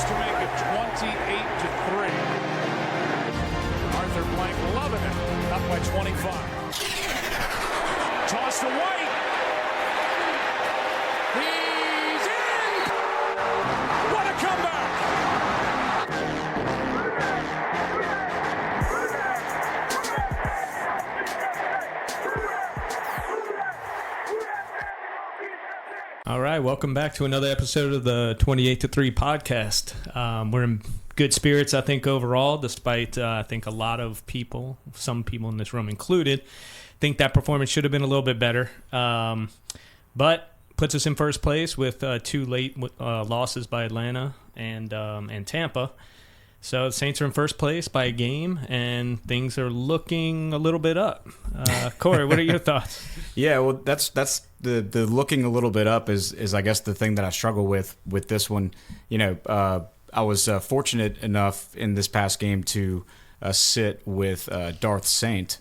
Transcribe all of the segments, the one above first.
Saints to make it 28-3. Arthur Blank loving it. Up by 25. Toss to White. He's in! What a comeback! All right, welcome back to another episode of the 28-3 podcast. We're in good spirits, I think, overall, despite, I think, a lot of people, some people in this room included, think that performance should have been a little bit better. But puts us in first place with two late losses by Atlanta and Tampa. So the Saints are in first place by a game, and things are looking a little bit up. Corey, what are your thoughts? Yeah, well, that's the looking a little bit up is I guess the thing that I struggle with this one. You know, I was fortunate enough in this past game to sit with Darth Saint,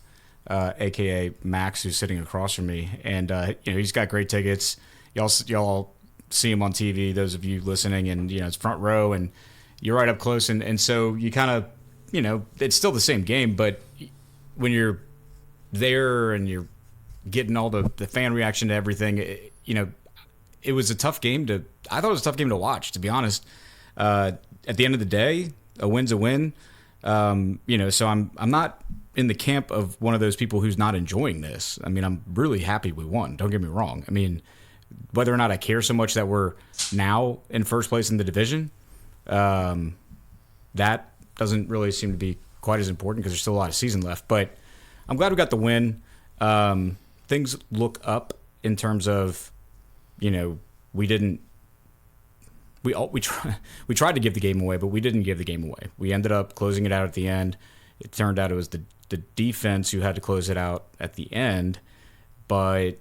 aka Max, who's sitting across from me, and you know, he's got great tickets. Y'all see him on TV. Those of you listening, and you know, it's front row, and you're right up close, and so you kind of, you know, it's still the same game, but when you're there and you're getting all the fan reaction to everything, you know, it was a tough game I thought it was a tough game to watch, to be honest. At the end of the day, a win's a win. You know, so I'm not in the camp of one of those people who's not enjoying this. I mean, I'm really happy we won. Don't get me wrong. I mean, whether or not I care so much that we're now in first place in the division, that doesn't really seem to be quite as important because there's still a lot of season left. But I'm glad we got the win. Things look up in terms of, you know, we tried to give the game away, but we didn't give the game away. We ended up closing it out at the end. It turned out it was the defense who had to close it out at the end, but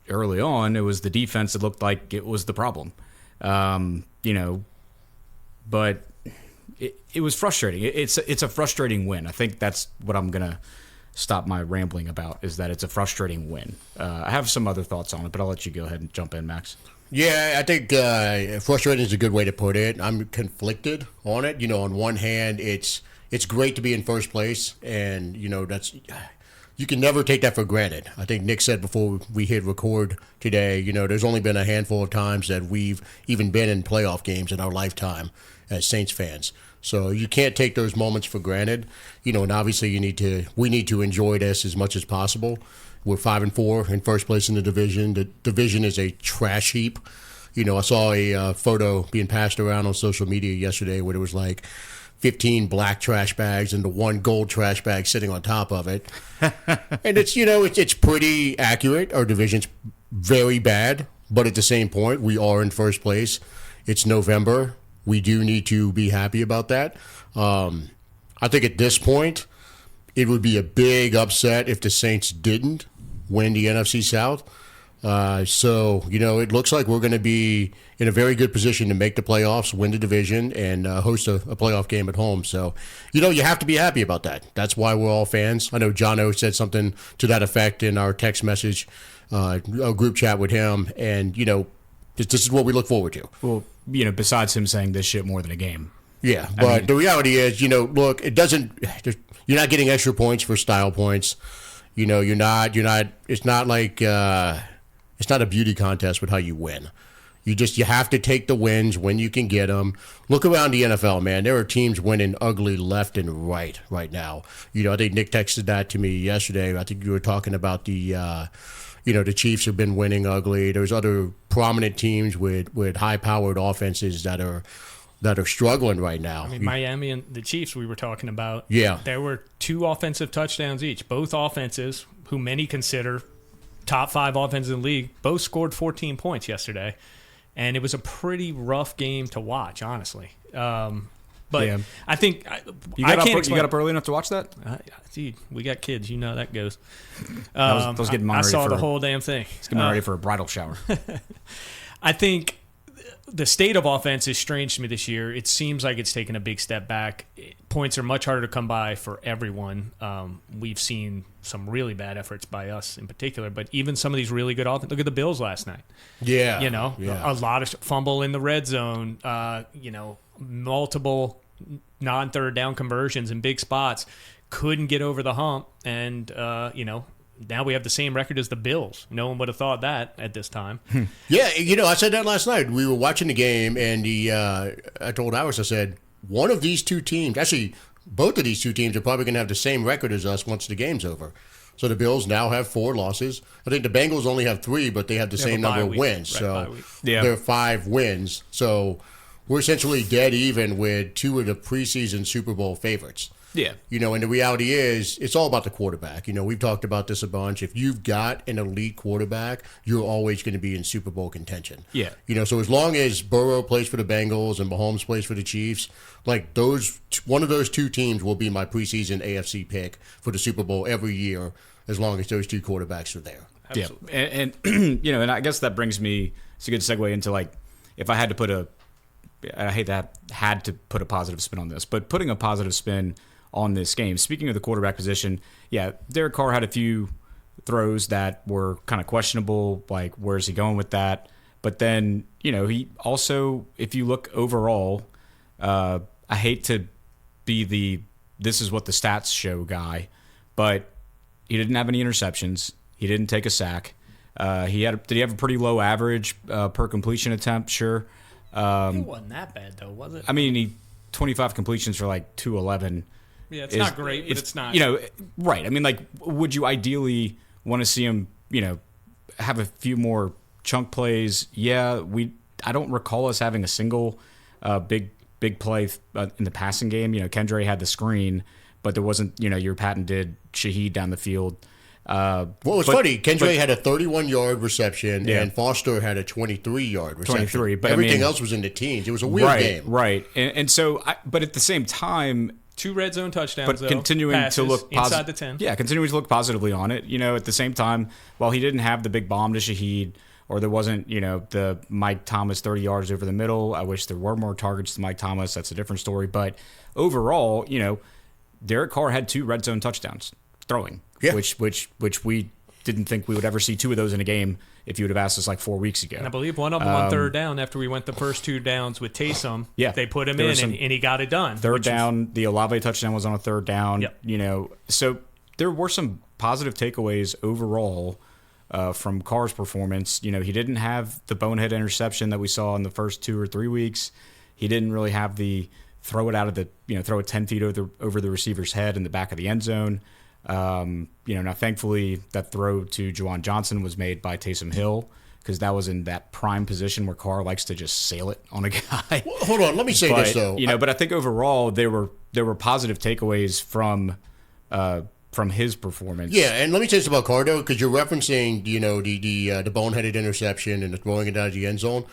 early on it was the defense that looked like it was the problem. You know, but it was frustrating. It's a frustrating win. I think that's what I'm gonna stop my rambling about, is that it's a frustrating win. I have some other thoughts on it, but I'll let you go ahead and jump in, Max. Yeah, I think frustrating is a good way to put it. I'm conflicted on it. You know, on one hand, it's great to be in first place, and you know, you can never take that for granted. I think Nick said before we hit record today, you know, there's only been a handful of times that we've even been in playoff games in our lifetime as Saints fans. So you can't take those moments for granted. You know, and obviously we need to enjoy this as much as possible. We're 5-4 in first place in the division. The division is a trash heap. You know, I saw a photo being passed around on social media yesterday where it was like 15 black trash bags and the one gold trash bag sitting on top of it. And it's, you know, it's pretty accurate. Our division's very bad, but at the same point, we are in first place. It's November. We do need to be happy about that. I think at this point, it would be a big upset if the Saints didn't win the NFC South. So, you know, it looks like we're going to be in a very good position to make the playoffs, win the division, and host a playoff game at home. So, you know, you have to be happy about that. That's why we're all fans. I know Jono said something to that effect in our text message, a group chat with him. And, you know, this is what we look forward to. Well, you know, besides him saying this shit more than a game. Yeah, but the reality is, you know, look, you're not getting extra points for style points. You know, you're not, it's not like, it's not a beauty contest with how you win. You have to take the wins when you can get them. Look around the NFL, man. There are teams winning ugly left and right now. You know, I think Nick texted that to me yesterday. I think you were talking about the Chiefs have been winning ugly. There's other prominent teams with high-powered offenses that are struggling right now. I mean, Miami and the Chiefs we were talking about. Yeah. There were 2 offensive touchdowns each. Both offenses, who many consider top 5 offenses in the league, both scored 14 points yesterday. And it was a pretty rough game to watch, honestly. But yeah. I think you got up early enough to watch that? Dude, we got kids. You know how that goes. I was getting mine ready I saw the whole damn thing. It's getting ready for a bridal shower. I think the state of offense is strange to me this year. It seems like it's taken a big step back. Points are much harder to come by for everyone. We've seen some really bad efforts by us in particular, but even some of these really good offense. Look at the Bills last night. Yeah. A lot of fumble in the red zone, multiple non-third down conversions in big spots. Couldn't get over the hump, and, now we have the same record as the Bills. No one would have thought that at this time. Yeah, I said that last night. We were watching the game, and I told Alex, I said, one of these two teams, actually, both of these two teams are probably going to have the same record as us once the game's over. So the Bills now have 4 losses. I think the Bengals only have 3, but they have the same number of wins. Right, so they're 5 wins. So we're essentially dead even with 2 of the preseason Super Bowl favorites. Yeah. And the reality is, it's all about the quarterback. We've talked about this a bunch. If you've got an elite quarterback, you're always going to be in Super Bowl contention. Yeah. So as long as Burrow plays for the Bengals and Mahomes plays for the Chiefs, one of those 2 teams will be my preseason AFC pick for the Super Bowl every year, as long as those 2 quarterbacks are there. Absolutely. Yeah. And and I guess that brings me, it's a good segue into if I had to put I hate that had to put a positive spin on this, but putting a positive spin on this game. Speaking of the quarterback position, Derek Carr had a few throws that were kind of questionable, like where's he going with that? But then, he also, if you look overall, I hate to be this is what the stats show guy, but he didn't have any interceptions. He didn't take a sack. Did he have a pretty low average per completion attempt? Sure. It wasn't that bad, though, was it? I mean, he 25 completions for 211. Yeah, it's not great, but it's not. Right. I mean, would you ideally want to see him, have a few more chunk plays? Yeah, I don't recall us having a single big play in the passing game. Kendra had the screen, but there wasn't, your patented Shaheed down the field. It's funny. Kendra had a 31-yard reception, and Foster had a 23-yard reception. 23, but everything else was in the teens. It was a weird game. Right. And so, but at the same time, 2 red zone touchdowns, but continuing to look inside the 10. Yeah, continuing to look positively on it. At the same time, while he didn't have the big bomb to Shaheed, or there wasn't, the Mike Thomas 30 yards over the middle. I wish there were more targets to Mike Thomas. That's a different story. But overall, Derek Carr had 2 red zone touchdowns throwing, which we didn't think we would ever see 2 of those in a game if you would have asked us 4 weeks ago. And I believe one of them on third down after we went the first 2 downs with Taysom. Yeah, they put him in and he got it done. Third down, the Olave touchdown was on a third down. Yep. So there were some positive takeaways overall from Carr's performance. He didn't have the bonehead interception that we saw in the first 2 or 3 weeks. He didn't really have the throw it 10 feet over the receiver's head in the back of the end zone. Now thankfully that throw to Juwan Johnson was made by Taysom Hill, because that was in that prime position where Carr likes to just sail it on a guy. Well, hold on, let me say this though. But I think overall there were positive takeaways from his performance. Yeah, and let me tell you something about Carr though, because you're referencing the boneheaded interception and the throwing it down to the end zone.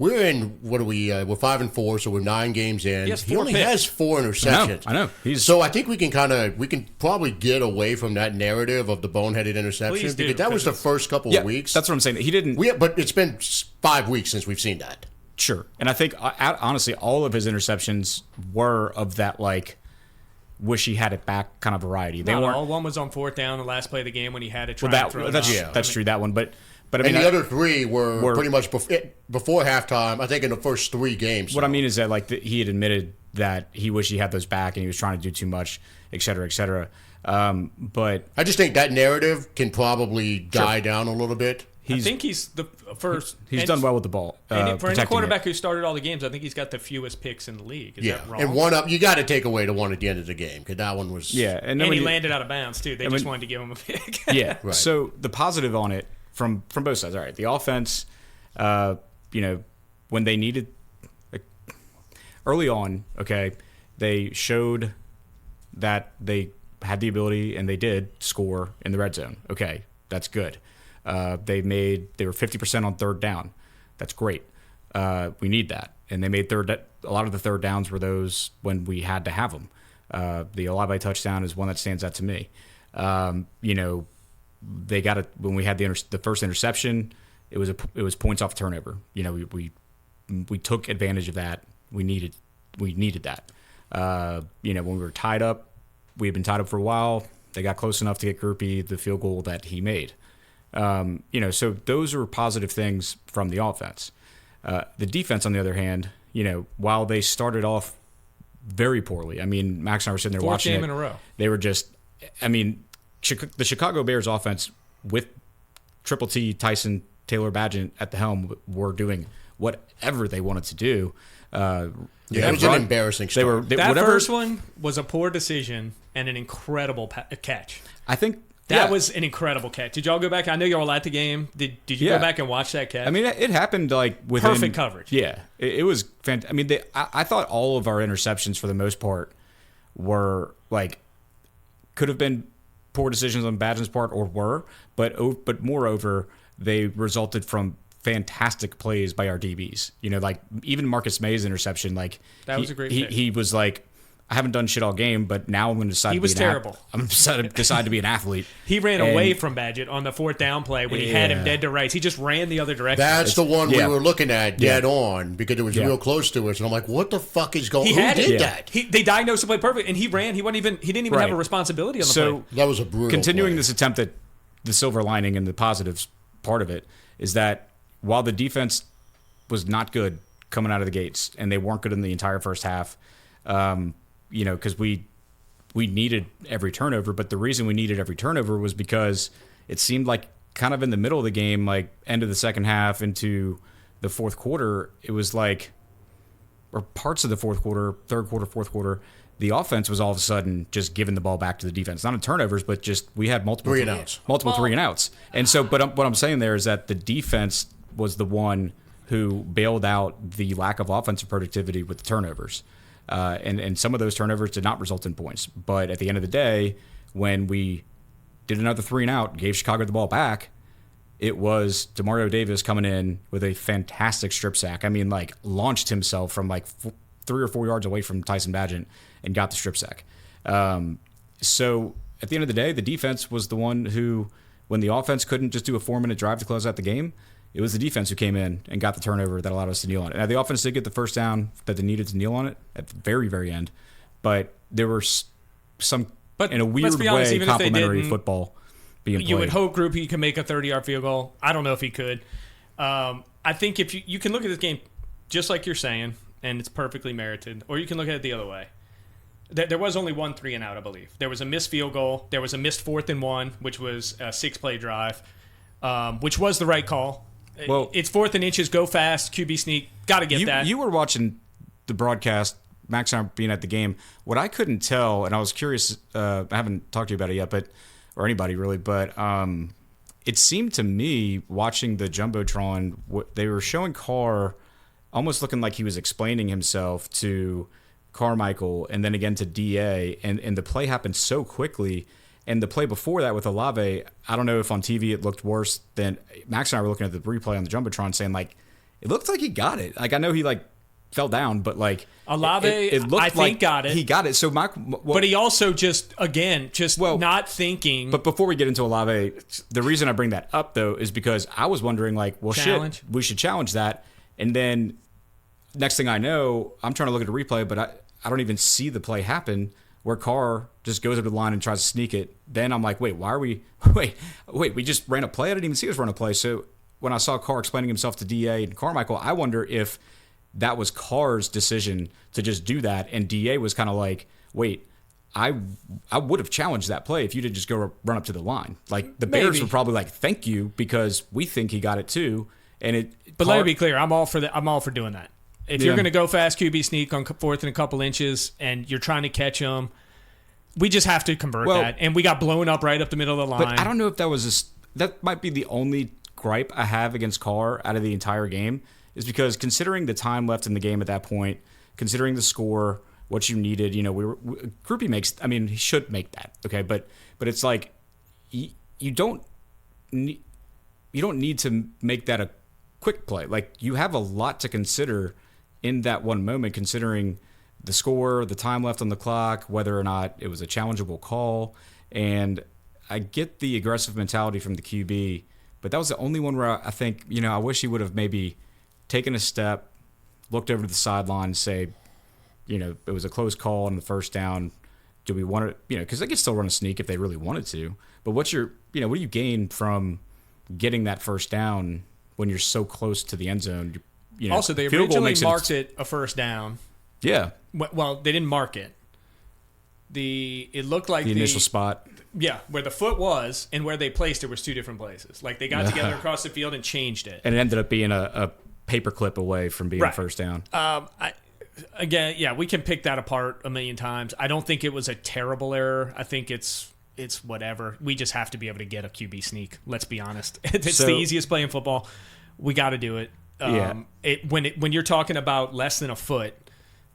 We're in, what are we? We're 5-4, so we're 9 games in. He only has 4 interceptions. I know. So I think we can probably get away from that narrative of the boneheaded interception, because that was the first couple of weeks. That's what I'm saying. He didn't. But it's been 5 weeks since we've seen that. Sure, and I think honestly, all of his interceptions were of that wish he had it back kind of variety. They weren't. One was on 4th down, the last play of the game when he had it. That's true. That one, but I mean, the other 3 were pretty much before halftime. I think in the first 3 games. What I mean is that he had admitted that he wished he had those back and he was trying to do too much, et cetera, et cetera. But I just think that narrative can probably die down a little bit. I think he's the first. He's done well with the ball. For any quarterback who started all the games, I think he's got the fewest picks in the league. Is that wrong? And one up, you got to take away the one at the end of the game, because that one was. Yeah, and he landed out of bounds too. They just wanted to give him a pick. Yeah. Right. So the positive on it from both sides. All right, the offense. When they needed early on, okay, they showed that they had the ability and they did score in the red zone. Okay, that's good. They were 50% on third down. That's great. We need that. And they made a lot of the third downs were those when we had to have them. The Olave touchdown is one that stands out to me. They got it when we had the first interception. It was points off turnover. We we took advantage of that. We needed that. When we were tied up, we had been tied up for a while. They got close enough to get Grupe the field goal that he made. So those are positive things from the offense. The defense, on the other hand, while they started off very poorly, I mean, Max and I were sitting there Fourth watching game it. in a row. They were just, the Chicago Bears offense with Triple T, Tyson, Taylor Badgett at the helm were doing whatever they wanted to do. It was an embarrassing start. That first one was a poor decision and an incredible catch. I think that was an incredible catch. Did y'all go back? I know y'all were at the game. Did you go back and watch that catch? I mean, it happened like within perfect coverage. Yeah, it was fantastic. I mean, I thought all of our interceptions for the most part were like could have been poor decisions on Badgett's part or were, but moreover, they resulted from fantastic plays by our DBs. Like even Marcus May's interception, like that was a great catch. He was like, I haven't done shit all game, but now I'm going to decide. He was terrible. I'm going to decide to be an athlete. He ran away from Badgett on the fourth down play when he had him dead to rights. He just ran the other direction. That's the one we were looking at dead on because it was real close to us, and I'm like, "What the fuck is going? Who did that?" They diagnosed the play perfect, and he ran. He didn't even have a responsibility on the play. That was a brutal. Continuing play. this attempt at the silver lining and the positives part of it is that while the defense was not good coming out of the gates, and they weren't good in the entire first half. Because we needed every turnover, but the reason we needed every turnover was because it seemed like kind of in the middle of the game, like end of the second half into the fourth quarter, it was like, or parts of the fourth quarter, third quarter, fourth quarter, the offense was all of a sudden just giving the ball back to the defense. Not in turnovers, but just we had multiple three and outs. And so, but what I'm saying there is that the defense was the one who bailed out the lack of offensive productivity with the turnovers. And some of those turnovers did not result in points. But at the end of the day, when we did another 3 and out, gave Chicago the ball back, it was DeMario Davis coming in with a fantastic strip sack. I mean, like, launched himself from like 3 or 4 yards away from Tyson Badgett and got the strip sack. So at the end of the day, the defense was the one who, when the offense couldn't just do a 4-minute drive to close out the game, it was the defense who came in and got the turnover that allowed us to kneel on it. Now, the offense did get the first down that they needed to kneel on it at the very, very end, but there were some, in a weird way, complimentary football being played. You would hope Grupe can make a 30-yard field goal. I don't know if he could. I think if you can look at this game just like you're saying, and it's perfectly merited, or you can look at it the other way. There was only one 3 and out, I believe. There was a missed field goal. There was a missed 4th and 1, which was a 6-play drive, which was the right call. Well, it's 4th and inches, go fast, QB sneak. Got to get that. You were watching the broadcast, Max and I being at the game. What I couldn't tell, and I was curious, I haven't talked to you about it yet, or anybody really, but it seemed to me watching the Jumbotron, they were showing Carr almost looking like he was explaining himself to Carmichael and then again to DA, and the play happened so quickly. And the play before that with Olave, I don't know if on TV it looked worse than Max and I were looking at the replay on the Jumbotron saying, like, it looked like he got it. Like, I know he, like, fell down, but, like, Olave, it looked I think, like got it. He got it. So, but he also just not thinking. But before we get into Olave, the reason I bring that up, though, is because I was wondering, like, well, shit, we should challenge that. And then next thing I know, I'm trying to look at a replay, but I don't even see the play happen where Carr just goes up to the line and tries to sneak it. Then I'm like, wait, why are we – wait, we just ran a play? I didn't even see us run a play. So when I saw Carr explaining himself to DA and Carmichael, I wonder if that was Carr's decision to just do that, and DA was kind of like, wait, I would have challenged that play if you did just go run up to the line. Like, the Bears were probably like, thank you, because we think he got it too. But let me be clear, I'm all for doing that. If you're going to go fast QB sneak on 4th and a couple inches and you're trying to catch him, we just have to convert that. And we got blown up right up the middle of the line. But I don't know if that might be the only gripe I have against Carr out of the entire game, is because considering the time left in the game at that point, considering the score, what you needed, Grupe makes, I mean, he should make that, okay? But it's like you don't need to make that a quick play. Like, you have a lot to consider in that one moment, considering the score, the time left on the clock, whether or not it was a challengeable call. And I get the aggressive mentality from the QB, but that was the only one where I think, I wish he would have maybe taken a step, looked over to the sideline and say, it was a close call on the first down. Do we want to, because they could still run a sneak if they really wanted to. But what do you gain from getting that first down when you're so close to the end zone? Also, they originally marked it a first down. Yeah. Well, they didn't mark it. It looked like the initial spot. Yeah, where the foot was and where they placed it was two different places. Like they got together across the field and changed it. And it ended up being a paperclip away from being first down. We can pick that apart a million times. I don't think it was a terrible error. I think it's whatever. We just have to be able to get a QB sneak. Let's be honest. It's the easiest play in football. We got to do it. When you're talking about less than a foot,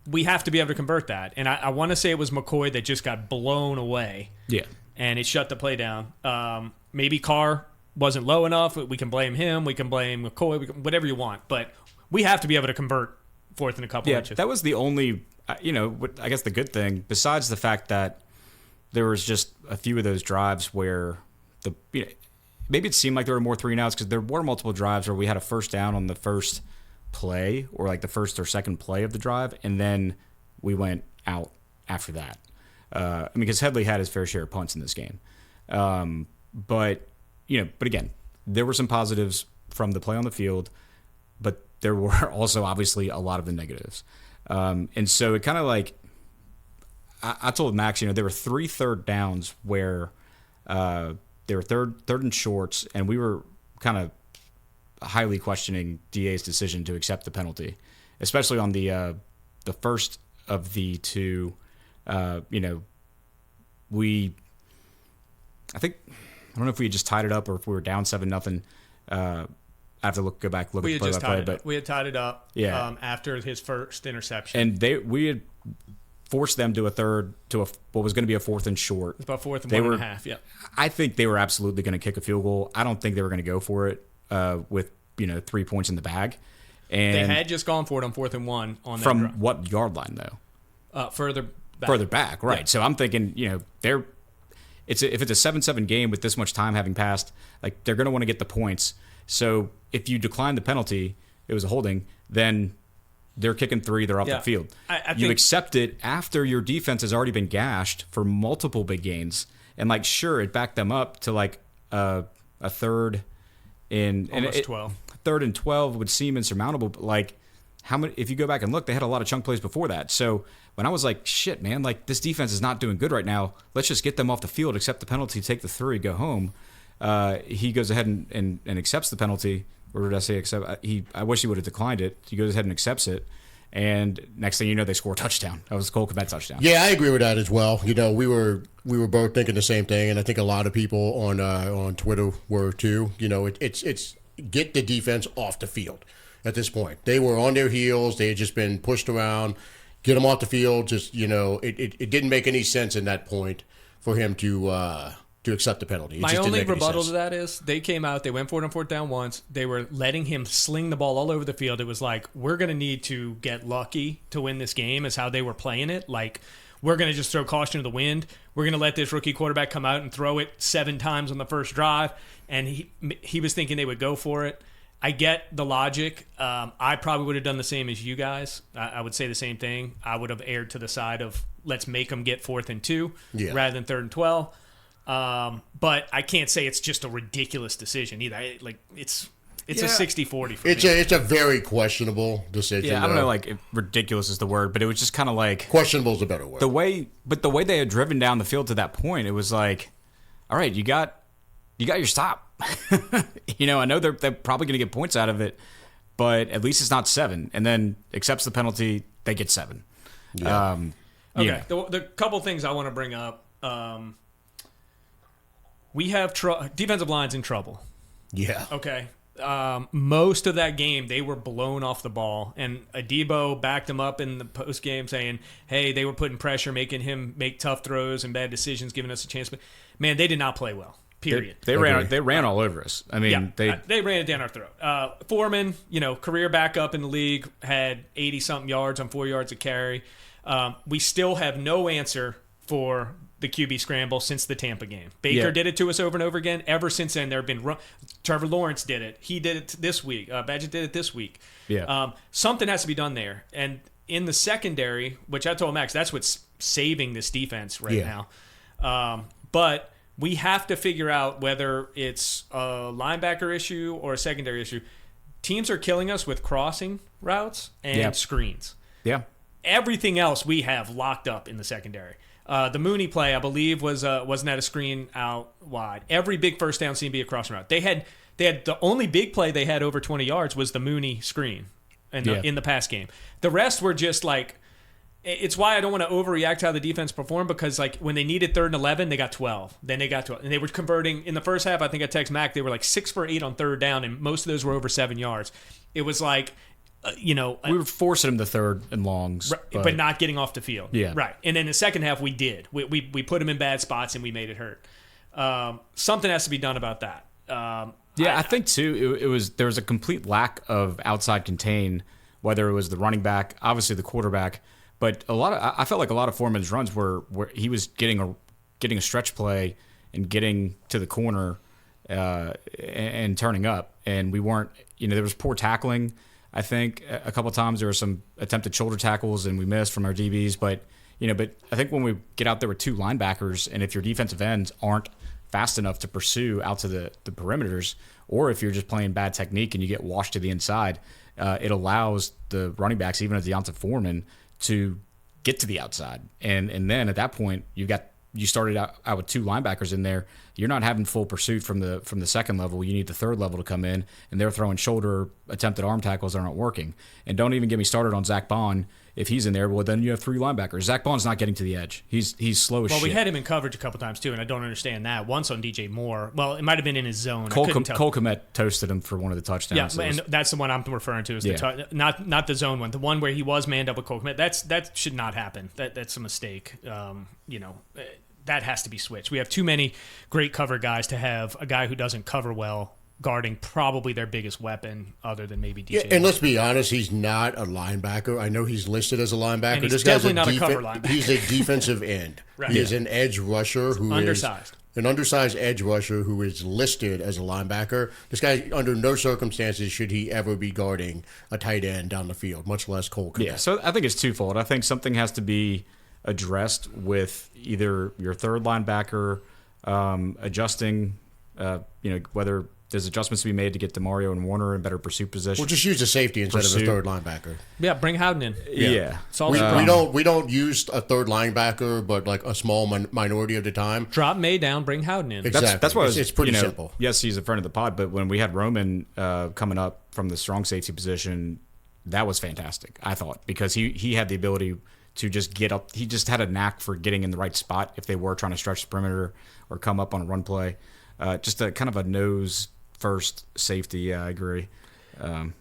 we have to be able to convert that. And I want to say it was McCoy that just got blown away. Yeah. And it shut the play down. Maybe Carr wasn't low enough. We can blame him. We can blame McCoy. Whatever you want. But we have to be able to convert fourth and a couple inches. That was the only, I guess the good thing, besides the fact that there was just a few of those drives where maybe it seemed like there were more 3-and-outs because there were multiple drives where we had a first down on the first play or like the first or second play of the drive, and then we went out after that. Because Headley had his fair share of punts in this game. But again, there were some positives from the play on the field, but there were also obviously a lot of the negatives. And so it kind of like, I told Max, there were 3 third downs where they were third and shorts, and we were kind of highly questioning DA's decision to accept the penalty, especially on the first of the two. I don't know if we had just tied it up or if we were down 7-0. I have to go back look at the play-by-play, but we had tied it up. After his first interception, and we had forced them to what was going to be a fourth and short. It's about fourth and 1.5. Yeah, I think they were absolutely going to kick a field goal. I don't think they were going to go for it with 3 points in the bag. And they had just gone for it on 4th and 1 on that from drive. what yard line though? Further back, right? Yeah. So I'm thinking, if it's a 7-7 game with this much time having passed, like they're going to want to get the points. So if you decline the penalty, it was a holding, then they're kicking 3, they're off the field. You accept it after your defense has already been gashed for multiple big gains, and like sure, it backed them up to like a third in almost 12. Third and 12 would seem insurmountable, but like how many? If you go back and look, they had a lot of chunk plays before that. So when I was like, shit, man, like this defense is not doing good right now. Let's just get them off the field, accept the penalty, take the 3, go home. He goes ahead and accepts the penalty. Or did I say accept? I wish he would have declined it. He goes ahead and accepts it. And next thing you know, they score a touchdown. That was Cole Kmet's touchdown. Yeah, I agree with that as well. We were both thinking the same thing, and I think a lot of people on Twitter were too. It's get the defense off the field at this point. They were on their heels. They had just been pushed around. Get them off the field. Just it didn't make any sense in that point for him to accept the penalty. My only rebuttal to that is they came out, they went for it on 4th down once. They were letting him sling the ball all over the field. It was like, we're going to need to get lucky to win this game is how they were playing it. Like, we're going to just throw caution to the wind. We're going to let this rookie quarterback come out and throw it 7 times on the first drive. And he was thinking they would go for it. I get the logic. I probably would have done the same as you guys. I would say the same thing. I would have erred to the side of let's make them get 4th and 2 rather than 3rd and 12. But I can't say it's just a ridiculous decision either. It's a 60-40 for me. It's a very questionable decision. Yeah, I don't know, like if ridiculous is the word, but it was just kind of like questionable is a better word. The way they had driven down the field to that point, it was like, all right, you got your stop. I know they're probably going to get points out of it, but at least it's not 7. And then accepts the penalty, they get 7. Yeah. Okay. The couple things I want to bring up. We have defensive line's in trouble. Yeah. Okay. Most of that game, they were blown off the ball, and Adebo backed them up in the post game, saying, "Hey, they were putting pressure, making him make tough throws and bad decisions, giving us a chance." But man, they did not play well. Period. They ran all over us. I mean, they ran it down our throat. Foreman, career backup in the league, had 80-something yards on 4 yards of carry. We still have no answer for the QB scramble since the Tampa game. Baker Yeah. did it to us over and over again. Ever since then, there have been Trevor Lawrence did it. He did it this week. Badgett did it this week. Yeah. Something has to be done there. And in the secondary, which I told Max, that's what's saving this defense right now. But we have to figure out whether it's a linebacker issue or a secondary issue. Teams are killing us with crossing routes and screens. Yeah. Everything else we have locked up in the secondary. The Mooney play, I believe, wasn't that a screen out wide. Every big first down seemed to be a crossing route. They had the only big play they had over 20 yards was the Mooney screen in the pass game. The rest were just like, it's why I don't want to overreact to how the defense performed, because like when they needed 3rd and 11, they got 12. Then they got 12. And they were converting in the first half. I think I text Mac, they were like 6 for 8 on 3rd down, and most of those were over 7 yards. It was like, we were forcing them to 3rd and longs, but not getting off the field. Yeah. Right. And then the second half we did. We put them in bad spots and we made it hurt. Something has to be done about that. I think too there was a complete lack of outside contain, whether it was the running back, obviously the quarterback, but I felt like a lot of Foreman's runs where he was getting a stretch play and getting to the corner and turning up, and we weren't. There was poor tackling. I think a couple of times there were some attempted shoulder tackles and we missed from our DBs, but I think when we get out there with 2 linebackers, and if your defensive ends aren't fast enough to pursue out to the perimeters, or if you're just playing bad technique and you get washed to the inside, it allows the running backs, even at Deonta Foreman, to get to the outside. And then at that point, you started out with 2 linebackers in there. You're not having full pursuit from the second level. You need the 3rd level to come in, and they're throwing shoulder attempted arm tackles that aren't working. And don't even get me started on Zach Bond. If he's in there, well, then you have 3 linebackers. Zach Bond's not getting to the edge. He's slow as shit. Well, we had him in coverage a couple times too, and I don't understand that. Once on DJ Moore. Well, it might have been in his zone. Cole Kmet toasted him for one of the touchdowns. Yeah, and that's the one I'm referring to. Not the zone one. The one where he was manned up with Cole Kmet. That should not happen. That's a mistake. That has to be switched. We have too many great cover guys to have a guy who doesn't cover well guarding probably their biggest weapon other than maybe DJ. Yeah, and let's be honest, he's not a linebacker. I know he's listed as a linebacker. And he's definitely not a cover linebacker. He's a defensive end. Right. He is an edge rusher who undersized. An undersized edge rusher who is listed as a linebacker. This guy, under no circumstances should he ever be guarding a tight end down the field, much less Cole Kmet. Yeah, so I think it's twofold. I think something has to be addressed with either your 3rd linebacker adjusting, whether there's adjustments to be made to get DeMario and Warner in better pursuit position. We'll just use a safety instead of a 3rd linebacker. Yeah, bring Howden in. Yeah. We don't use a 3rd linebacker, but like a small minority of the time. Drop May down, bring Howden in. Exactly. That's why it's pretty simple. Yes, he's a friend of the pod, but when we had Roman coming up from the strong safety position, that was fantastic, I thought, because he had the ability to just get up. He just had a knack for getting in the right spot if they were trying to stretch the perimeter or come up on a run play. Just a kind of a nose first safety. Yeah, I agree.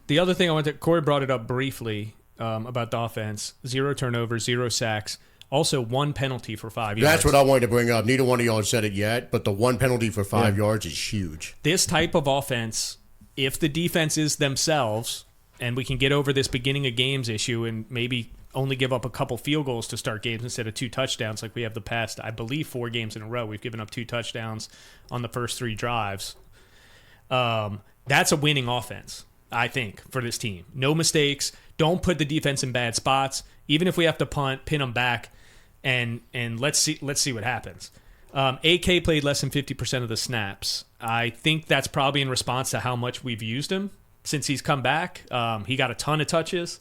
The other thing Corey brought it up briefly about the offense: 0 turnovers, 0 sacks, also 1 penalty for 5 yards. That's what I wanted to bring up. Neither one of y'all said it yet, but the 1 penalty for 5 yards is huge. This type of offense, if the defense is themselves, and we can get over this beginning of games issue and maybe only give up a couple field goals to start games instead of 2 touchdowns like we have the past, I believe, 4 games in a row. We've given up 2 touchdowns on the first 3 drives. That's a winning offense, I think, for this team. No mistakes. Don't put the defense in bad spots. Even if we have to punt, pin them back, and let's see what happens. AK played less than 50% of the snaps. I think that's probably in response to how much we've used him since he's come back. He got a ton of touches.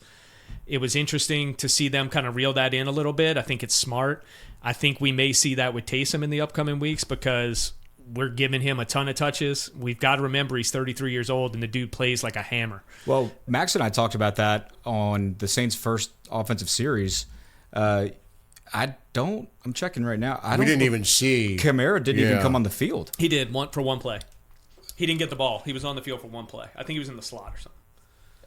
It was interesting to see them kind of reel that in a little bit. I think it's smart. I think we may see that with Taysom in the upcoming weeks because we're giving him a ton of touches. We've got to remember he's 33 years old and the dude plays like a hammer. Well, Max and I talked about that on the Saints' first offensive series. I'm checking right now. We didn't even see. Kamara didn't even come on the field. He did for one play. He didn't get the ball. He was on the field for 1 play. I think he was in the slot or something.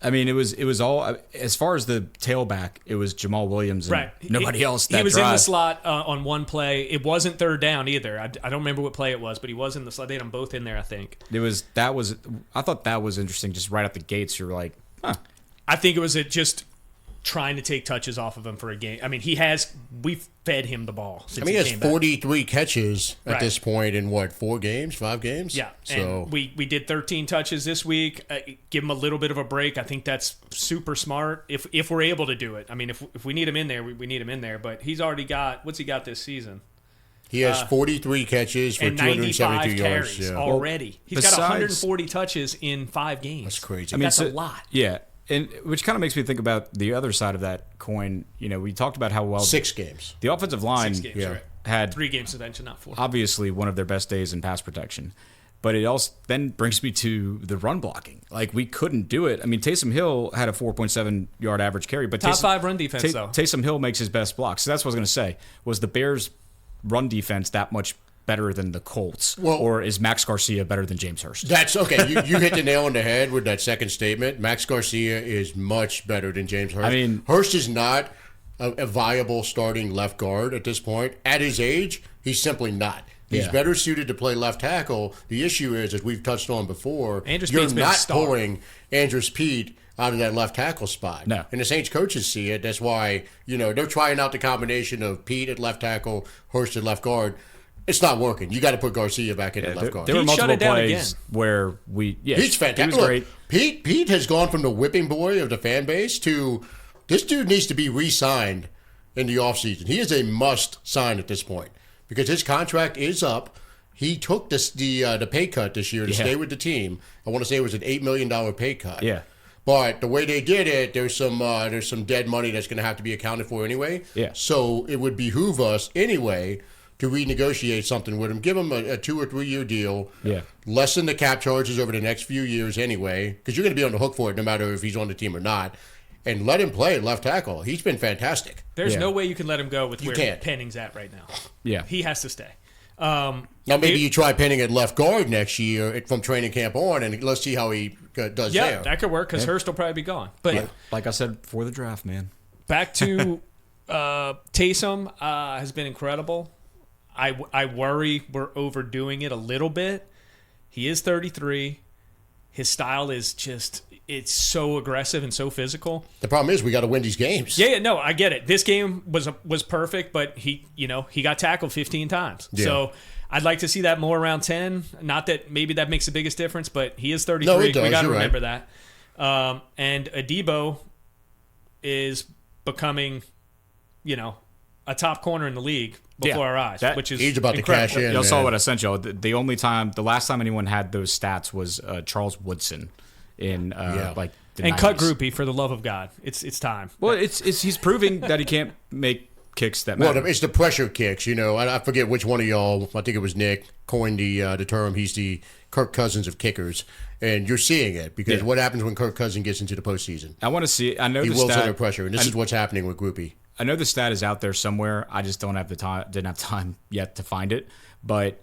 I mean, it was all, as far as the tailback, it was Jamal Williams and nobody else that He was drive. in the slot on 1 play. It wasn't 3rd down either. I don't remember what play it was, but he was in the slot. They had them both in there, I think. I thought that was interesting just right out the gates. You're like, huh. I think it was trying to take touches off of him for a game. I mean, we've fed him the ball since he has came back. 43 catches at Right. this point in what, 4 games, 5 games? Yeah, So and we did 13 touches this week. Give him a little bit of a break. I think that's super smart if we're able to do it. I mean, if we need him in there, we need him in there. But he's already got, what's he got this season? he has 43 catches for And 95 272 carries yards. Yeah. already. He's got besides- 140 touches in 5 games. That's crazy. I mean, That's a so- lot. Yeah, and which kind of makes me think about the other side of that coin. You know, we talked about how well 6 games. the offensive line 6 games, yeah. right. had 3 game suspension, not 4. obviously one of their best days in pass protection. But it also then brings me to the run blocking. Like, we couldn't do it. I mean, Taysom Hill had a 4.7 yard average carry, but Top 5 run defense, though. Taysom Hill makes his best blocks. So that's what I was going to say. Was the Bears' run defense that much better than the Colts? Well- or is Max Garcia better than James Hurst? That's okay. You hit the nail on the head with that second statement. Max Garcia is much better than James Hurst. I mean- Hurst is not a viable starting left guard at this point. At his age, he's simply not. He's Yeah. better suited to play left tackle. The issue is, as we've touched on before, Andrews you're Pete's been a not star. pulling Andrews Pete out of that left tackle spot. No. And the Saints coaches see it. That's why, they're trying out the combination of Pete at left tackle, Hurst at left guard. It's not working. You got to put Garcia back in at left guard. There were Pete shut multiple it down plays again. where Pete's fantastic. He was Look, great. Pete has gone from the whipping boy of the fan base to this dude needs to be re-signed in the offseason. He is a must sign at this point because his contract is up. He took the pay cut this year to stay with the team. I want to say it was an $8 million pay cut. Yeah. But the way they did it, there's some dead money that's going to have to be accounted for anyway. Yeah. So it would behoove us anyway to renegotiate something with him. Give him a 2 or 3 year deal. Yeah. Lessen the cap charges over the next few years anyway, because you're going to be on the hook for it no matter if he's on the team or not. And let him play at left tackle. He's been fantastic. There's Yeah. no way you can let him go with You where can't. Penning's at right now. Yeah. He has to stay. Now maybe you try Penning at left guard next year from training camp on, and let's see how he does Yeah, there. that could work because Hurst will probably be gone. But Like I said before the draft, man. back to Taysom has been incredible. I worry we're overdoing it a little bit. He is 33. His style is it's so aggressive and so physical. The problem is we got to win these games. Yeah, no, I get it. This game was perfect, but he got tackled 15 times. Yeah. So I'd like to see that more around 10. Not that maybe that makes the biggest difference, but he is 33. No, it does. We got to You're remember right. that. And Adebo is becoming, a top corner in the league before Yeah, our eyes, that- which is He's about to incredible. cash in. Y'all saw man. what I sent y'all. The last time anyone had those stats was Charles Woodson in the And cut 90s. Groupie, for the love of God. It's time. Well, it's he's proving that he can't make kicks that matter. Well, it's the pressure kicks. I forget which one of y'all, I think it was Nick, coined the term. He's the Kirk Cousins of kickers. And you're seeing it because Yeah. what happens when Kirk Cousins gets into the postseason? I want to see. I know He the wills stat. under pressure, and this is what's happening with Groupie. I know the stat is out there somewhere. I just don't have the time. Didn't have time yet to find it. But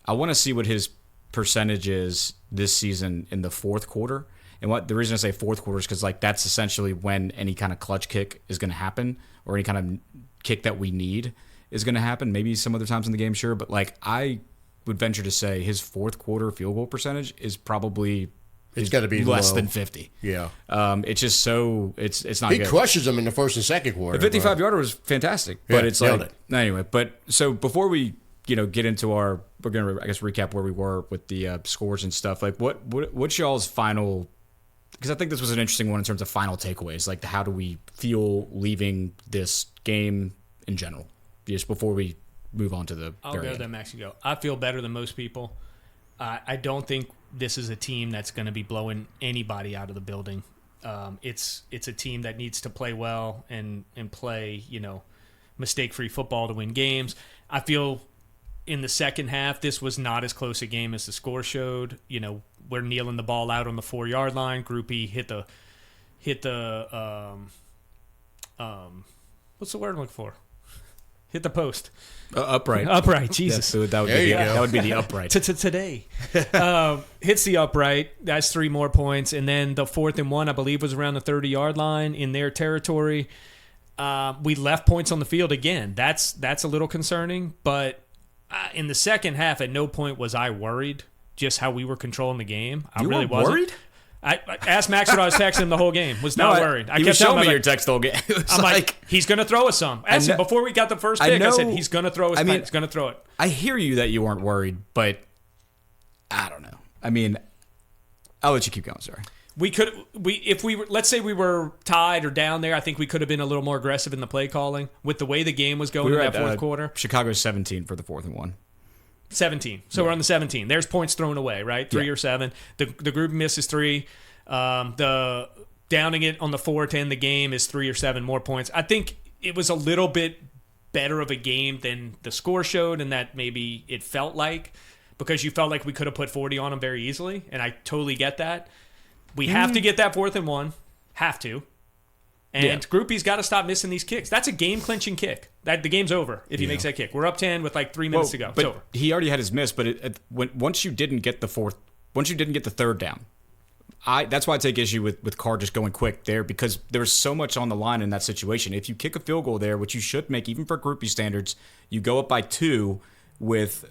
I want to see what his percentage is this season in the fourth quarter. And what the reason I say fourth quarter is because that's essentially when any kind of clutch kick is going to happen, or any kind of kick that we need is going to happen. Maybe some other times in the game, sure. But I would venture to say his fourth quarter field goal percentage is probably It's got to be less low. than 50. Yeah. It's just so it's not He good. crushes them in the first and second quarter. The 55-yarder was fantastic, but Yeah, it's nailed like it. anyway. But so before we get into we're gonna recap where we were with the scores and stuff. Like what's y'all's final? Because I think this was an interesting one in terms of final takeaways. Like how do we feel leaving this game in general? Just before we move on to the I'll very go end. there, Max. You go. I feel better than most people. I don't think this is a team that's going to be blowing anybody out of the building. It's a team that needs to play well and play mistake-free football to win games. I feel in the second half this was not as close a game as the score showed. We're kneeling the ball out on the 4-yard line. Groupie hit the what's the word I'm looking for? Hit the post. Upright. Upright, Jesus. That would There be you go. that would be the upright. Today. Hits the upright. That's 3 more points. And then the 4th and 1, I believe, was around the 30-yard line in their territory. We left points on the field again. That's a little concerning. But in the second half, at no point was I worried just how we were controlling the game. I You really weren't wasn't. worried? I asked Max what I was texting him the whole game. Was not worried. I he kept was showing telling me him, your text the whole game. I'm like, he's going to throw us some. Before we got the first pick, I said, he's going to throw us. He's going to throw it. I hear you that you weren't worried, but I don't know. I mean, I'll let you keep going. Sorry. Let's say we were tied or down there, I think we could have been a little more aggressive in the play calling with the way the game was going in that fourth quarter. Chicago's 17 for the 4th and 1. 17. So we're on the 17. There's points thrown away, right? 3 or 7. The group misses 3. The downing it on the 4 to end the game is 3 or 7 more points. I think it was a little bit better of a game than the score showed, and that maybe it felt like, because you felt like we could have put 40 on them very easily, and I totally get that. We have to get that 4th and 1. Have to. And Groupie's got to stop missing these kicks. That's a game-clinching kick. The game's over if he makes that kick. We're up 10 with like 3 minutes to go. But it's over. He already had his miss, but once you didn't get the 3rd down, that's why I take issue with Carr just going quick there, because there's so much on the line in that situation. If you kick a field goal there, which you should make even for Groupie standards, you go up by 2 with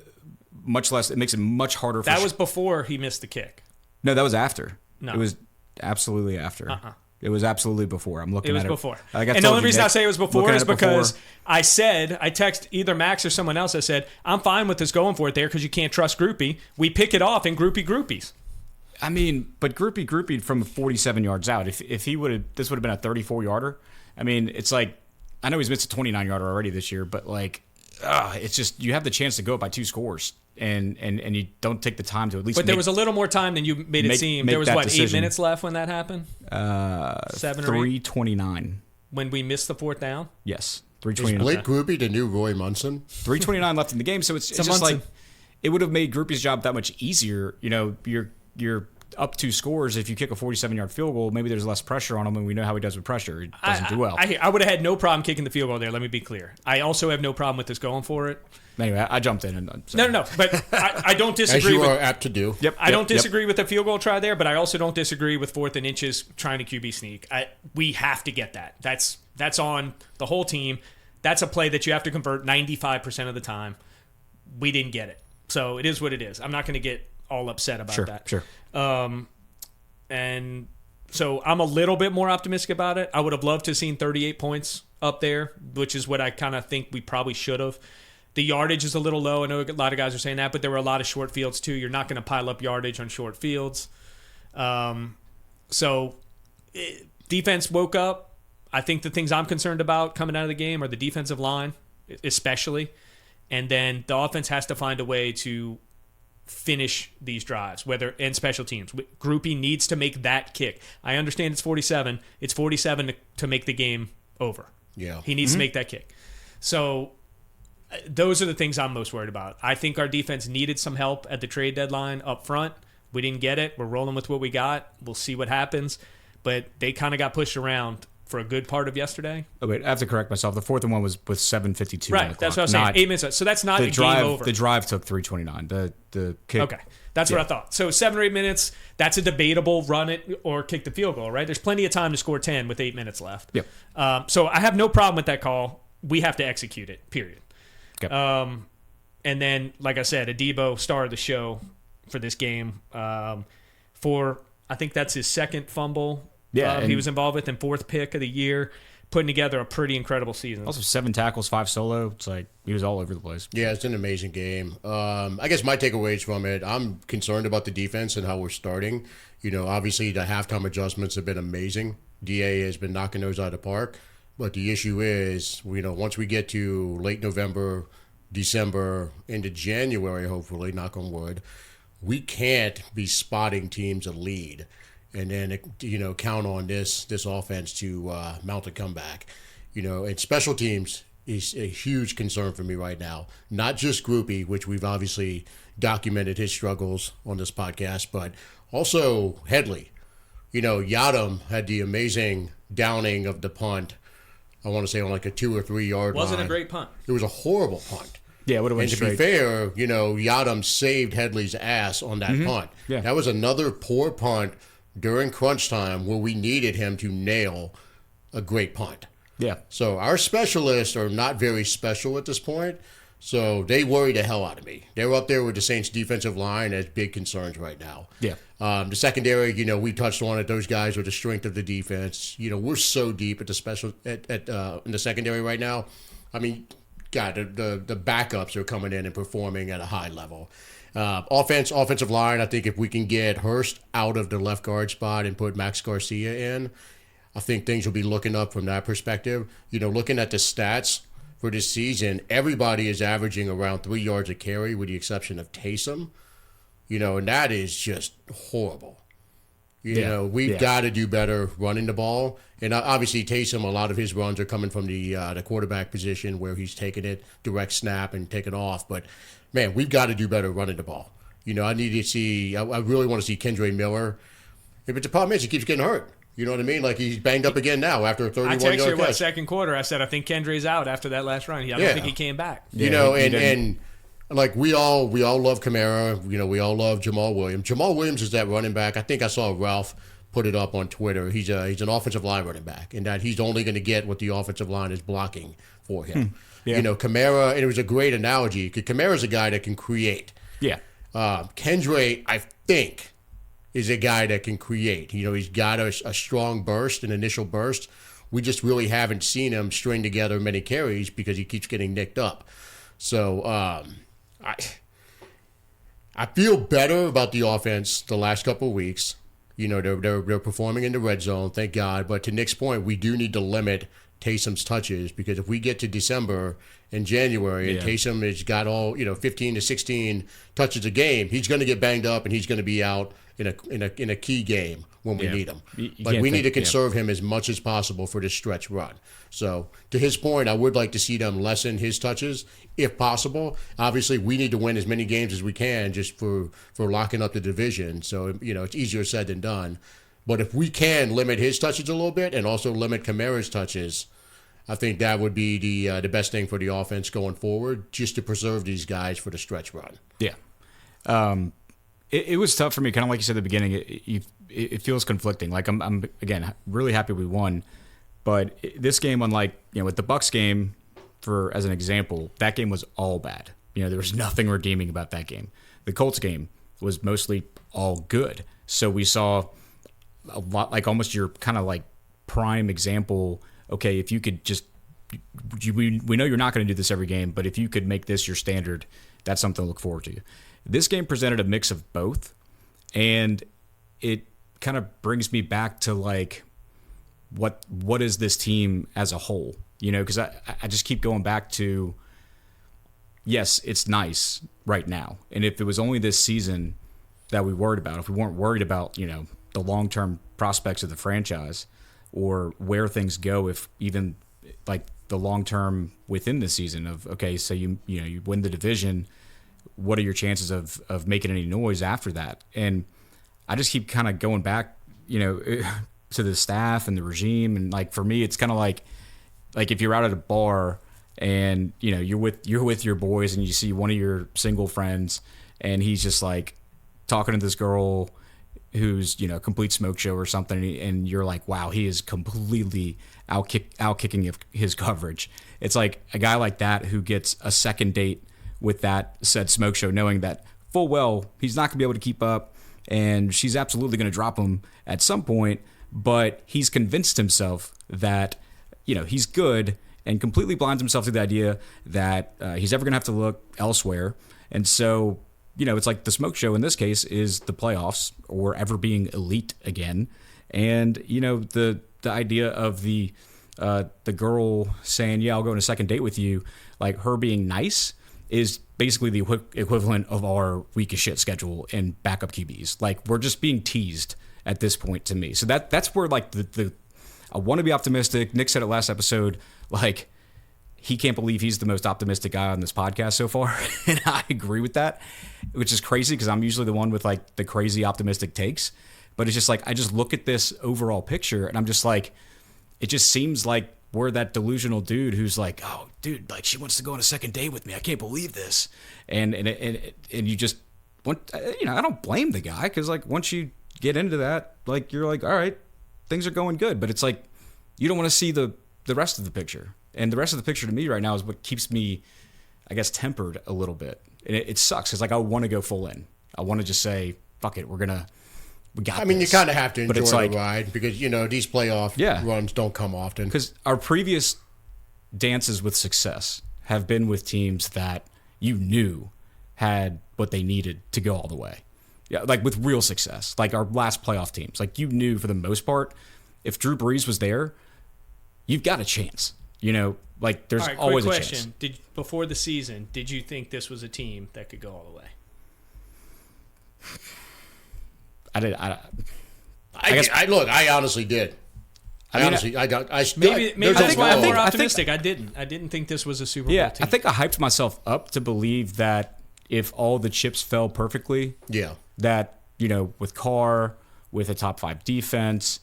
much less. It makes it much harder. That was before he missed the kick. No, that was after. No. It was absolutely after. It was absolutely before. I'm looking at it. It was before. And the only reason I say it was before is because I text either Max or someone else. I said, I'm fine with this going for it there because you can't trust Groupie. We pick it off and Groupies. I mean, but Groupie from 47 yards out. If he would have, this would have been a 34-yarder. I mean, it's like, I know he's missed a 29-yarder already this year, but like, it's just, you have the chance to go up by 2 scores. And you don't take the time to at least. But there was a little more time than you made it seem. There was 8 minutes left when that happened. 7 or 8. 3:29. When we missed the 4th down. Yes, Is 3:29. Blake Groupie the new Roy Munson? 3:29 left in the game, so it's just Munson. like it would have made Groupie's job that much easier. You know, you're up 2 scores. If you kick a 47-yard field goal, maybe there's less pressure on him, and we know how he does with pressure. He doesn't do well. I would have had no problem kicking the field goal there. Let me be clear. I also have no problem with this going for it. Anyway, I jumped in. And No. But I don't disagree. As you are apt to do. Yep. I don't disagree with the field goal try there, but I also don't disagree with 4th and inches trying to QB sneak. We have to get that. That's on the whole team. That's a play that you have to convert 95% of the time. We didn't get it. So it is what it is. I'm not going to get all upset about that. Sure. And so I'm a little bit more optimistic about it. I would have loved to have seen 38 points up there, which is what I kind of think we probably should have. The yardage is a little low. I know a lot of guys are saying that, but there were a lot of short fields too. You're not going to pile up yardage on short fields. Defense woke up. I think the things I'm concerned about coming out of the game are the defensive line, especially. And then the offense has to find a way to finish these drives, and special teams. Groupie needs to make that kick. I understand it's 47. It's 47 to make the game over. Yeah. He needs to make that kick. So those are the things I'm most worried about. I think our defense needed some help at the trade deadline up front. We didn't get it. We're rolling with what we got. We'll see what happens. But they kind of got pushed around for a good part of yesterday. Oh, wait, I have to correct myself. The 4th and 1 was with 7:52. Right, that's what I was saying. 8 minutes. So that's not a game over. The drive took 3:29. The kick. Okay, that's what I thought. So 7 or 8 minutes, that's a debatable run it or kick the field goal, right? There's plenty of time to score 10 with 8 minutes left. Yep. So I have no problem with that call. We have to execute it, period. Yep. And then, like I said, Adebo, star of the show for this game. I think that's his 2nd fumble he was involved with, and 4th pick of the year, putting together a pretty incredible season. Also 7 tackles, 5 solo. It's like he was all over the place. Yeah, it's an amazing game. I guess my takeaways from it, I'm concerned about the defense and how we're starting. You know, obviously the halftime adjustments have been amazing. DA has been knocking those out of the park. But the issue is, once we get to late November, December, into January, hopefully, knock on wood, we can't be spotting teams a lead and then, count on this offense to mount a comeback. And special teams is a huge concern for me right now. Not just Groupie, which we've obviously documented his struggles on this podcast, but also Headley. Yadam had the amazing downing of the punt, I want to say on like a 2 or 3 yard line. Wasn't a great punt. It was a horrible punt. Yeah, it would have went straight. And to be fair, Yadam saved Headley's ass on that punt. Yeah. That was another poor punt during crunch time where we needed him to nail a great punt. Yeah. So our specialists are not very special at this point. So they worry the hell out of me. They're up there with the Saints defensive line as big concerns right now. Yeah. The secondary, we touched on it. Those guys are the strength of the defense. We're so deep at the special in the secondary right now. I mean, God, the backups are coming in and performing at a high level. Offensive line, I think if we can get Hurst out of the left guard spot and put Max Garcia in, I think things will be looking up from that perspective. Looking at the stats for this season, everybody is averaging around 3 yards a carry with the exception of Taysom. And that is just horrible. We've got to do better running the ball. And obviously Taysom, a lot of his runs are coming from the quarterback position where he's taking it, direct snap and taking off. But, man, we've got to do better running the ball. I really want to see Kendre Miller. But the problem is he keeps getting hurt. You know what I mean? Like he's banged up again now after a 31-yard catch. I texted you second quarter. I said I think Kendre's out after that last run. I don't think he came back. And like we all love Kamara. We all love Jamal Williams. Jamal Williams is that running back. I think I saw Ralph put it up on Twitter. He's an offensive line running back, and that he's only going to get what the offensive line is blocking for him. Kamara, and it was a great analogy because Kamara's a guy that can create. Yeah. Kendre, I think, is a guy that can create. He's got a strong burst, an initial burst. We just really haven't seen him string together many carries because he keeps getting nicked up. So I feel better about the offense the last couple of weeks. They're performing in the red zone, thank God. But to Nick's point, we do need to limit Taysom's touches because if we get to December and January and Taysom has got all 15 to 16 touches a game, he's going to get banged up and he's going to be out in a key game when we need him. But we need to conserve him as much as possible for this stretch run. So to his point, I would like to see them lessen his touches if possible. Obviously, we need to win as many games as we can just for locking up the division. So it's easier said than done. But if we can limit his touches a little bit and also limit Kamara's touches, I think that would be the best thing for the offense going forward, just to preserve these guys for the stretch run. Yeah. It was tough for me, kind of like you said at the beginning. It feels conflicting. Like I'm again really happy we won, but this game, unlike with the Bucs game, for as an example, that game was all bad. There was nothing redeeming about that game. The Colts game was mostly all good. So we saw a lot, like almost your kind of like prime example. Okay, if you could just, we know you're not going to do this every game, but if you could make this your standard, that's something to look forward to. This game presented a mix of both, and it kind of brings me back to like, what is this team as a whole? Because I just keep going back to, yes, it's nice right now, and if it was only this season that we worried about, if we weren't worried about the long-term prospects of the franchise or where things go, if even like the long-term within the season of, okay, so you win the division, what are your chances of making any noise after that? And I just keep kind of going back, to the staff and the regime. And like, for me, it's kind of like if you're out at a bar and, you're with your boys and you see one of your single friends and he's just like talking to this girl who's, complete smoke show or something, and you're like, wow, he is completely out-kicking his coverage. It's like a guy like that who gets a second date with that said smoke show, knowing that full well he's not going to be able to keep up, and she's absolutely going to drop him at some point, but he's convinced himself that, he's good and completely blinds himself to the idea that he's ever going to have to look elsewhere. And so, it's like the smoke show in this case is the playoffs or ever being elite again. And, the idea of the girl saying, yeah, I'll go on a second date with you, like her being nice is basically the equivalent of our weak as shit schedule and backup QBs. Like, we're just being teased at this point to me. So that's where like I want to be optimistic. Nick said it last episode, like, he can't believe he's the most optimistic guy on this podcast so far. And I agree with that, which is crazy because I'm usually the one with like the crazy optimistic takes. But it's just like, I just look at this overall picture and I'm just like, it just seems like we're that delusional dude who's like, oh, dude, like she wants to go on a second date with me. I can't believe this. And you just want, I don't blame the guy because like once you get into that, like you're like, all right, things are going good. But it's like, you don't want to see the rest of the picture. And the rest of the picture to me right now is what keeps me, I guess, tempered a little bit. And it sucks because, like, I want to go full in. I want to just say, fuck it, we got I mean, this. you kind of have to enjoy it's the like, ride because, these playoff runs don't come often. Because our previous dances with success have been with teams that you knew had what they needed to go all the way. Yeah, like with real success. Like our last playoff teams. Like you knew for the most part, if Drew Brees was there, you've got a chance. Like there's always a chance. Before the season, did you think this was a team that could go all the way? I did. I honestly did. Maybe that's why I'm more optimistic. I didn't think this was a Super Bowl team. I think I hyped myself up to believe that if all the chips fell perfectly, that with Carr, with a top 5 defense,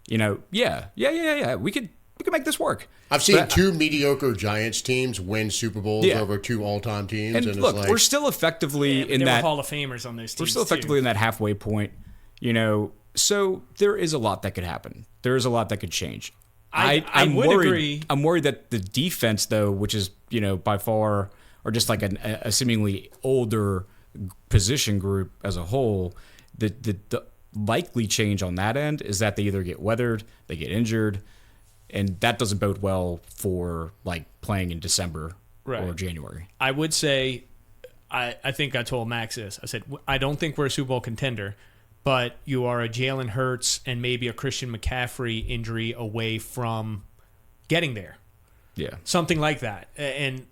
we could make this work. I've seen 2 mediocre Giants teams win Super Bowls over 2 all-time teams, and look, we're still effectively in that Hall of Famers on those teams. We're still effectively in that halfway point, So there is a lot that could happen. There is a lot that could change. I would agree. I'm worried that the defense, though, which is by far, or just like a seemingly older position group as a whole, the likely change on that end is that they either get weathered, they get injured, and that doesn't bode well for like playing in December or January. I would say, I think I told Max this. I said, I don't think we're a Super Bowl contender, but you are a Jalen Hurts and maybe a Christian McCaffrey injury away from getting there. Yeah. Something like that. And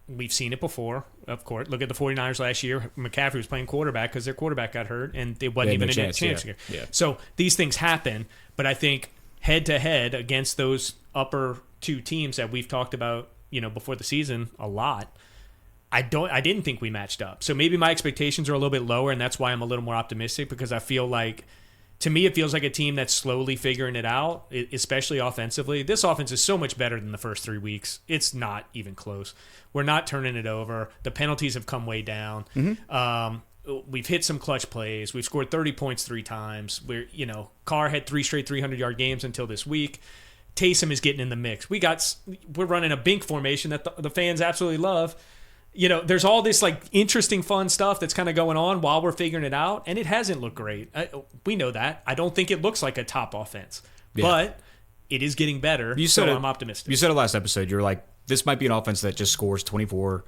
we've seen it before, of course. Look at the 49ers last year. McCaffrey was playing quarterback because their quarterback got hurt, and it wasn't even a chance here. Yeah. So these things happen, but I think head-to-head against those upper 2 teams that we've talked about, before the season a lot, I didn't think we matched up. So maybe my expectations are a little bit lower, and that's why I'm a little more optimistic, because I feel like, to me, it feels like a team that's slowly figuring it out, especially offensively. This offense is so much better than the first 3 weeks. It's not even close. We're not turning it over. The penalties have come way down. Mm-hmm. We've hit some clutch plays. We've scored 30 points 3 times. Carr had 3 straight 300-yard games until this week. Taysom is getting in the mix. We're running a bink formation that the fans absolutely love. There's all this like interesting, fun stuff that's kind of going on while we're figuring it out, and it hasn't looked great. We know that. I don't think it looks like a top offense, but it is getting better. I'm optimistic. You said it last episode. You're like, this might be an offense that just scores 24,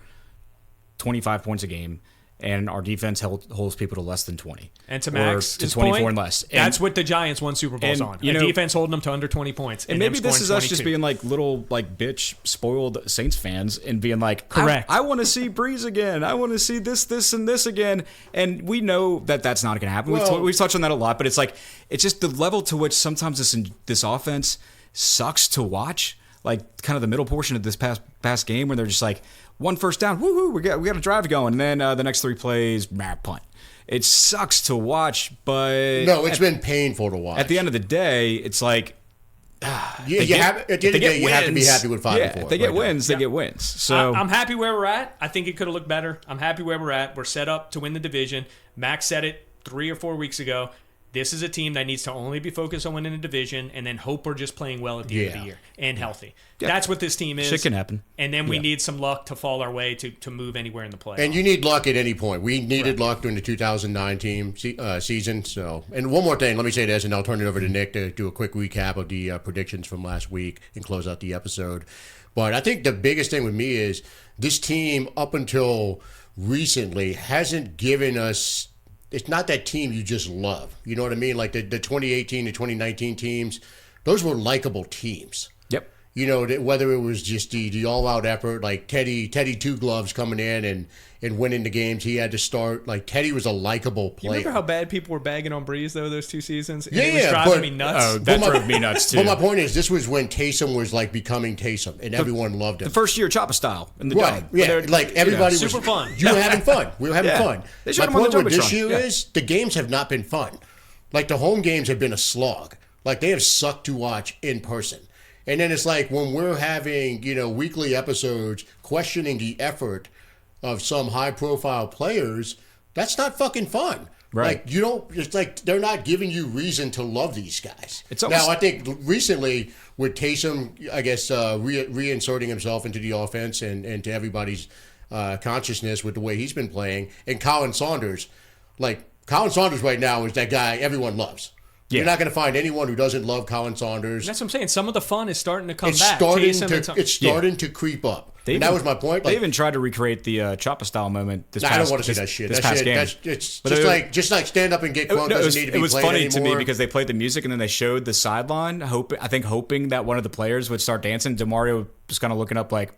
25 points a game, and our defense holds people to less than 20. And to Max's to 24 point, and less. That's what the Giants won Super Bowls on. Defense holding them to under 20 points. And maybe this is us just being like little like bitch spoiled Saints fans and being like, correct. I want to see Breeze again. I want to see this, and this again. And we know that that's not going to happen. We've touched on that a lot, but it's like, it's just the level to which sometimes this offense sucks to watch. Like kind of the middle portion of this past game where they're just like, 1 first down, woohoo, we got a drive going, and then the next 3 plays, punt. It sucks to watch, but it's been painful to watch. At the end of the day, it's like at the end of the day, you have to be happy with 5 and 4. If they get wins, they get wins. So I'm happy where we're at. I think it could have looked better. I'm happy where we're at. We're set up to win the division. Max said it 3 or 4 weeks ago. This is a team that needs to only be focused on winning the division and then hope we're just playing well at the end of the year and healthy. Yeah. That's what this team is. Shit can happen. And then we need some luck to fall our way to move anywhere in the playoffs. And you need luck at any point. We needed luck during the 2009 season. So, and one more thing, let me say this, and I'll turn it over to Nick to do a quick recap of the predictions from last week and close out the episode. But I think the biggest thing with me is this team, up until recently, hasn't given us... It's not that team you just love. You know what I mean? Like the 2018 to 2019 teams, those were likable teams. Yep. Whether it was just the all-out effort, like Teddy Two Gloves coming in and winning the games he had to start. Like Teddy was a likable player. You remember how bad people were bagging on Breeze though those 2 seasons? Yeah, it was driving me nuts. Oh, that drove me nuts too. But my point is, this was when Taysom was like becoming Taysom, and everyone loved him. The first year, Choppa style in the right? dome. Yeah, like everybody was super fun. You were having fun. We were having fun. My point with this year is the games have not been fun. Like the home games have been a slog. Like they have sucked to watch in person. And then it's like when we're having, weekly episodes questioning the effort of some high-profile players, that's not fucking fun. Right. Like, you don't. It's like they're not giving you reason to love these guys. It's almost, now, I think recently with Taysom, I guess reinserting himself into the offense and to everybody's consciousness with the way he's been playing, and Colin Saunders, right now is that guy everyone loves. Yeah. You're not going to find anyone who doesn't love Colin Saunders. That's what I'm saying. Some of the fun is starting to come It's back. starting to creep up. And that was my point. They even tried to recreate the Choppa style moment this past I don't want to see that shit. This That past shit, game. it's just like stand up and get crunk doesn't need to be It was played funny anymore. to me because they played the music and then they showed the sideline, hoping that one of the players would start dancing. DeMario was kind of looking up and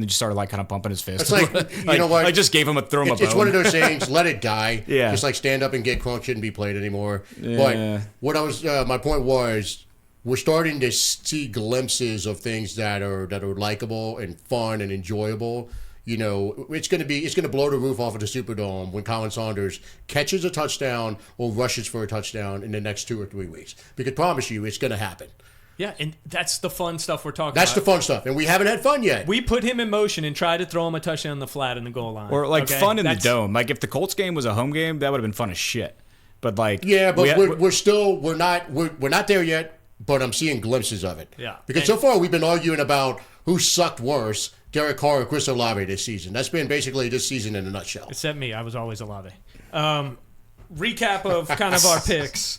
then just started kind of pumping his fist. It's like, you know what? I just gave him throw him a bone. It's one of those things. Let it die. Yeah. Just like stand up and get crunk shouldn't be played anymore. Yeah. But what I was, my point was, we're starting to see glimpses of things that are likable and fun and enjoyable. You know, it's going to blow the roof off of the Superdome when Colin Saunders catches a touchdown or rushes for a touchdown in the next 2 or 3 weeks. Because I promise you, it's going to happen. Yeah, and that's the fun stuff we're talking about. That's the fun stuff, and we haven't had fun yet. We put him in motion and tried to throw him a touchdown in the flat in the goal line. Or fun in the dome. Like if the Colts game was a home game, that would have been fun as shit. But we're not there yet. But I'm seeing glimpses of it. Yeah, because so far we've been arguing about who sucked worse, Derek Carr or Chris Olave this season. That's been basically this season in a nutshell. Except me, I was always Olave. Recap of kind of our picks.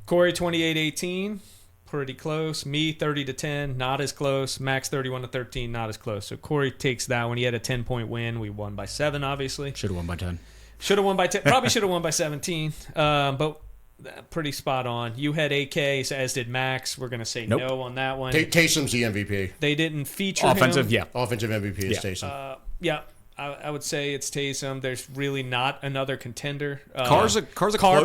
Corey 28-18, pretty close. Me 30-10, not as close. Max 31-13, not as close. So Corey takes that one. He had a 10-point win. We won by 7, obviously. Should have won by 10. Should have won by 10. Probably should have won by 17. But pretty spot on. You had AK, as did Max. We're going to say no on that one. Taysom's the MVP. They didn't feature Offensive, him. Offensive MVP is Taysom. I would say it's Taysom. There's really not another contender. Carr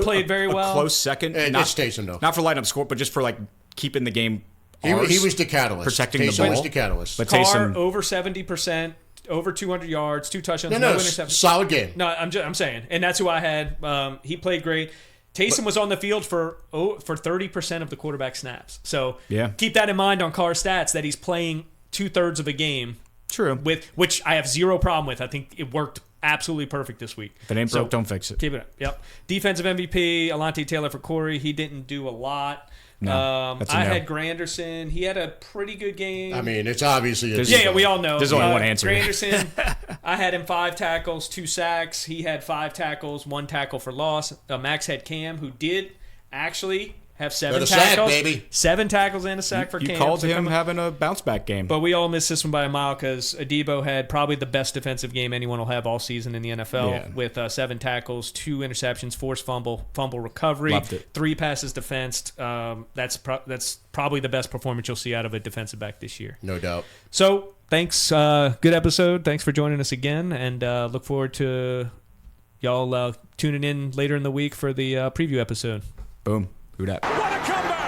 played very well. A close second. It's Taysom, though. Not for lighting up score, but just for keeping the game. He was the catalyst. Protecting Taysom the ball. was the catalyst. But Carr Taysom, over 70%, over 200 yards, 2 touchdowns, no interceptions. solid game. No, I'm saying, and that's who I had. He played great. Taysom was on the field for 30% of the quarterback snaps. So keep that in mind on Carr's stats that he's playing 2/3 of a game. True. Which I have zero problem with. I think it worked absolutely perfect this week. If it ain't broke, don't fix it. Keep it up. Yep. Defensive MVP, Alante Taylor for Corey. He didn't do a lot. No, I had Granderson. He had a pretty good game. I mean, it's obviously we all know. There's only one answer. Granderson, I had him 5 tackles, 2 sacks. He had 5 tackles, 1 tackle for loss. Max had Cam, who did actually have 7 tackles. Sack, baby. 7 tackles and a sack for Cam. You called him having a bounce back game. But we all missed this one by a mile because Adebo had probably the best defensive game anyone will have all season in the NFL with 7 tackles, 2 interceptions, forced fumble recovery, Loved it. 3 passes defensed. That's probably the best performance you'll see out of a defensive back this year. No doubt. So thanks. Good episode. Thanks for joining us again, and look forward to y'all tuning in later in the week for the preview episode. Boom. Who dat? What a comeback!